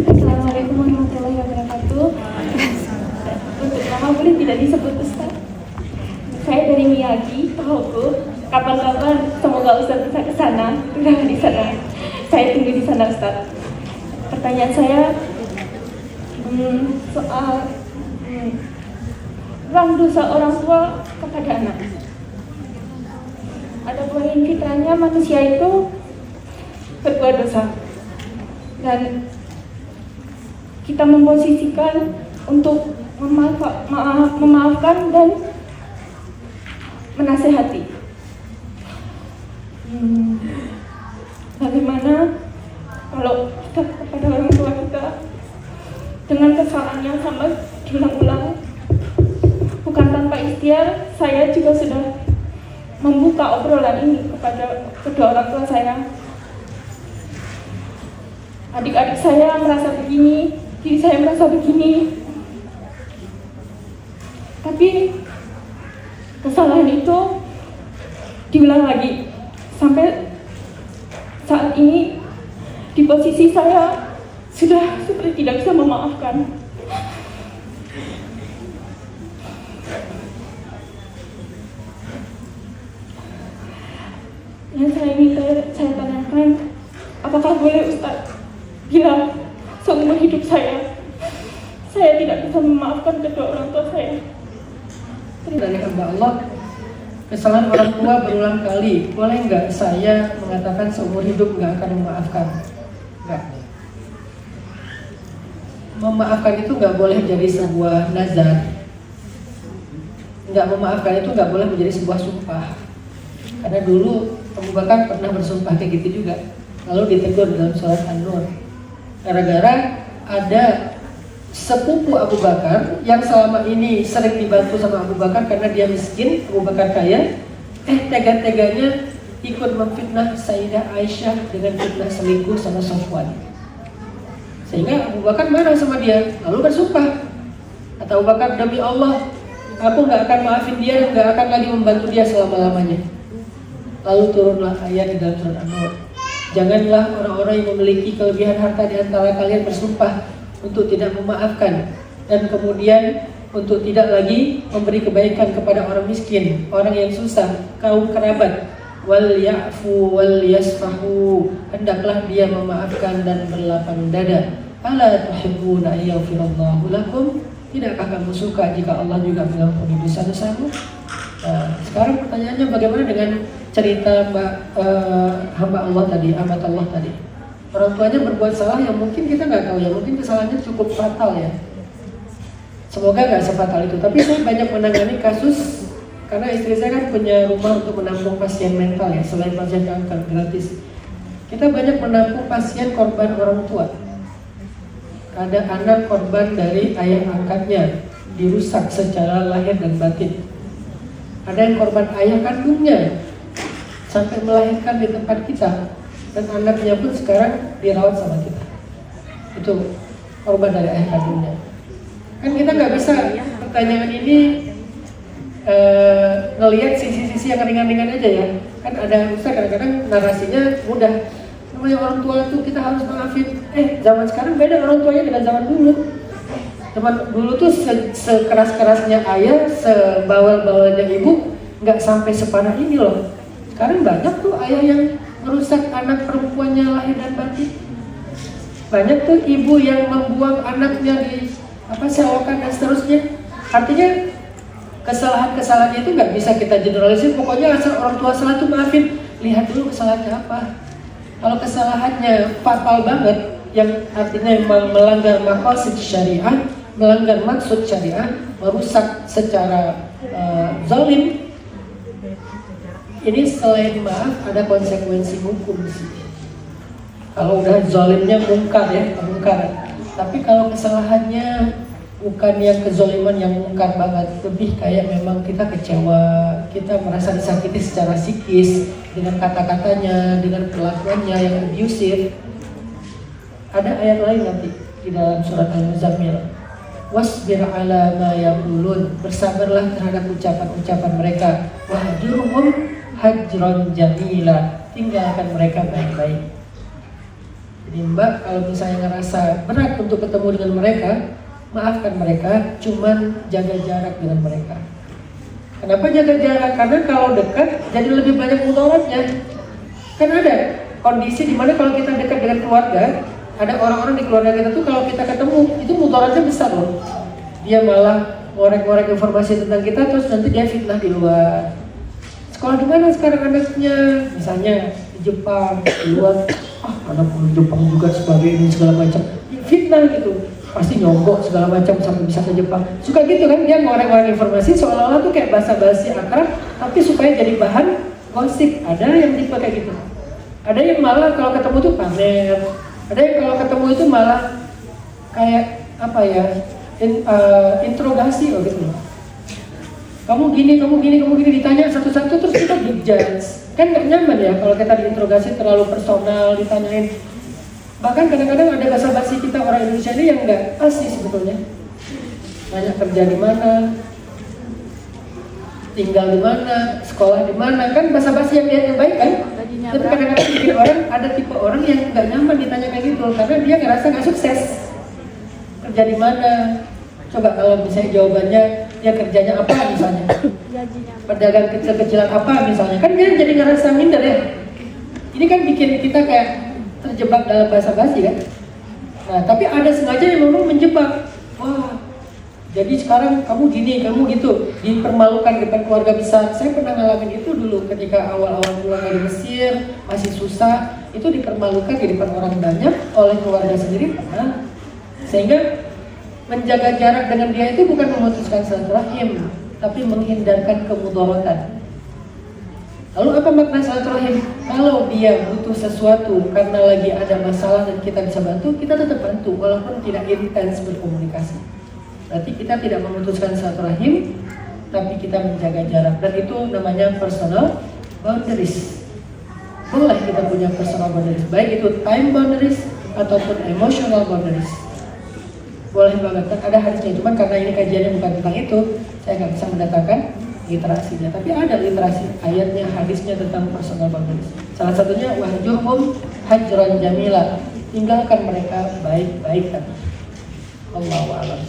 Assalamualaikum warahmatullahi wabarakatuh. Untuk nama boleh tidak disebut Ustaz. Saya dari Miyagi, Tohoku. Kapan-kapan semoga Ustaz bisa ke sana. Sudah di sana. Saya tunggu di sana Ustaz. Pertanyaan saya soal rang dosa orang tua kepada anak. Ada poin fitrahnya manusia itu berbuat dosa. Dan kita memposisikan untuk memaafkan dan menasehati. Bagaimana kalau kita kepada orang tua kita dengan kesalahan yang sama diulang-ulang, bukan tanpa ikhtiar, saya juga sudah membuka obrolan ini kepada kedua orang tua saya. Adik-adik saya merasa begini, diri saya merasa begini. Tapi kesalahan itu diulang lagi. Sampai saat ini di posisi saya sudah seperti tidak bisa memaafkan. Yang saya tanyakan, apakah boleh Ustaz bila seumur hidup saya tidak bisa memaafkan kedua orang tua saya? Dari hamba Allah, kesalahan orang tua berulang kali, boleh nggak saya mengatakan seumur hidup nggak akan memaafkan? Nggak. Memaafkan itu nggak boleh jadi sebuah nazar. Nggak memaafkan itu nggak boleh menjadi sebuah sumpah. Karena dulu Abu Bakar pernah bersumpah kayak gitu juga, lalu ditegur dalam surat An-Nur. Gara-gara ada sepupu Abu Bakar yang selama ini sering dibantu sama Abu Bakar karena dia miskin, Abu Bakar kaya, tega-teganya ikut memfitnah Sayyidah Aisyah dengan fitnah selingkuh sama Sofwan. Sehingga Abu Bakar marah sama dia, lalu bersumpah. Kata Abu Bakar, demi Allah, aku gak akan maafin dia dan gak akan lagi membantu dia selama-lamanya. Lalu turunlah ayat di dalam surat An-Nur. Janganlah orang-orang yang memiliki kelebihan harta di antara kalian bersumpah untuk tidak memaafkan dan kemudian untuk tidak lagi memberi kebaikan kepada orang miskin, orang yang susah, kaum kerabat. Wal ya'fu wal yasfahu, hendaklah dia memaafkan dan berlapang dada. Ala tuhibbuna yaghfirallahu lakum, tidakkah kamu suka jika Allah juga mengampuni dosa-dosamu? Nah, sekarang pertanyaannya bagaimana dengan cerita hamba Allah tadi, amat Allah tadi. Orang tuanya berbuat salah yang mungkin kita nggak tahu ya, mungkin kesalahannya cukup fatal ya. Semoga nggak sefatal itu. Tapi saya banyak menangani kasus karena istri saya kan punya rumah untuk menampung pasien mental ya, selain pasien kanker gratis. Kita banyak menampung pasien korban orang tua. Ada anak korban dari ayah angkatnya dirusak secara lahir dan batin. Ada yang korban ayah kandungnya sampai melahirkan di tempat kita, dan anaknya pun sekarang dirawat sama kita. Itu korban dari ayah kandungnya. Kan kita nggak bisa pertanyaan ini ngelihat sisi-sisi yang ringan-ringan aja ya. Kan ada Ustaz kadang-kadang narasinya mudah. Namanya orang tua itu kita harus maafin. Zaman sekarang beda orang tuanya dengan zaman dulu. Zaman dulu tuh sekeras-kerasnya ayah, sebawel-bawelnya ibu, nggak sampai separah ini loh. Sekarang banyak tuh ayah yang merusak anak perempuannya lahir dan batin. Banyak tuh ibu yang membuang anaknya di selokan dan seterusnya. Artinya kesalahan-kesalahannya itu nggak bisa kita generalisir. Pokoknya asal orang tua salah tuh maafin. Lihat dulu kesalahannya apa. Kalau kesalahannya fatal banget, yang artinya memang melanggar maqasid syariah, melanggar maksud syariah, merusak secara zalim, ini selain maaf ada konsekuensi hukum sih. Kalau udah zalimnya mungkar ya, mungkar. Tapi kalau kesalahannya bukan yang kezaliman yang mungkar banget, lebih kayak memang kita kecewa, kita merasa disakiti secara psikis dengan kata-katanya, dengan perlakuannya yang abusive. Ada ayat lain nanti di dalam surat Al-Muzammil. Wasbir ala ma yaqulun, bersabarlah terhadap ucapan-ucapan mereka. Wahjurhum hajran jamila, tinggalkan mereka baik-baik. Jadi Mbak kalau misalnya ngerasa berat untuk ketemu dengan mereka, maafkan mereka, cuman jaga jarak dengan mereka. Kenapa jaga jarak? Karena kalau dekat jadi lebih banyak mudaratnya. Kan ada kondisi dimana kalau kita dekat dengan keluarga, ada orang-orang di keluarga kita tuh kalau kita ketemu itu mudaratnya besar loh. Dia malah ngorek-ngorek informasi tentang kita, terus nanti dia fitnah di luar. Sekolah di mana sekarang anaknya? Misalnya di Jepang, di luar, anak di Jepang juga sebagai ini segala macam. Fitnah gitu, pasti nyogok segala macam sampai bisa ke Jepang. Suka gitu kan, dia ngorek-ngorek informasi seolah-olah tuh kayak basa-basi akrab, tapi supaya jadi bahan gosip. Ada yang tipe kayak gitu. Ada yang malah kalau ketemu tuh pamer. Ada yang kalau ketemu itu malah kayak apa ya? Interogasi gitu. Kamu gini ditanya satu-satu terus kita dijudge. Kan nggak nyaman ya kalau kita diinterogasi terlalu personal, ditanyain. Bahkan kadang-kadang ada basa-basi kita orang Indonesia ini yang nggak asli sebetulnya. Banyak kerja di mana, tinggal di mana, sekolah di mana, kan basa-basi yang baik kan? Tapi kadang-kadang bikin orang, ada tipe orang yang nggak nyaman ditanya kayak gitu karena dia ngerasa nggak sukses. Kerja di mana? Coba kalau misalnya jawabannya dia kerjanya apa misalnya? Pedagang kecil-kecilan apa misalnya? Kan dia jadi ngerasa minder ya. Ini kan bikin kita kayak terjebak dalam basa-basi kan? Nah, tapi ada sengaja yang memang menjebak. Wah, jadi sekarang kamu gini, kamu gitu, dipermalukan depan keluarga besar. Saya pernah ngalamin itu dulu ketika awal-awal pulang dari Mesir, masih susah, itu dipermalukan di depan orang banyak oleh keluarga sendiri pernah. Sehingga menjaga jarak dengan dia itu bukan memutuskan silaturahim, tapi menghindarkan kemudaratan. Lalu apa makna silaturahim? Kalau dia butuh sesuatu karena lagi ada masalah dan kita bisa bantu, kita tetap bantu walaupun tidak intens berkomunikasi. Berarti kita tidak memutuskan silaturahim, tapi kita menjaga jarak, dan itu namanya personal boundaries. Boleh kita punya personal boundaries, baik itu time boundaries ataupun emotional boundaries. Boleh banget, kan ada hadisnya, cuman karena ini kajiannya bukan tentang itu, saya nggak bisa mendatangkan literasinya. Tapi ada literasi, ayatnya, hadisnya tentang personal boundaries. Salah satunya wahjuhum hajran jamila, tinggalkan mereka baik-baik. Allahu a'lam.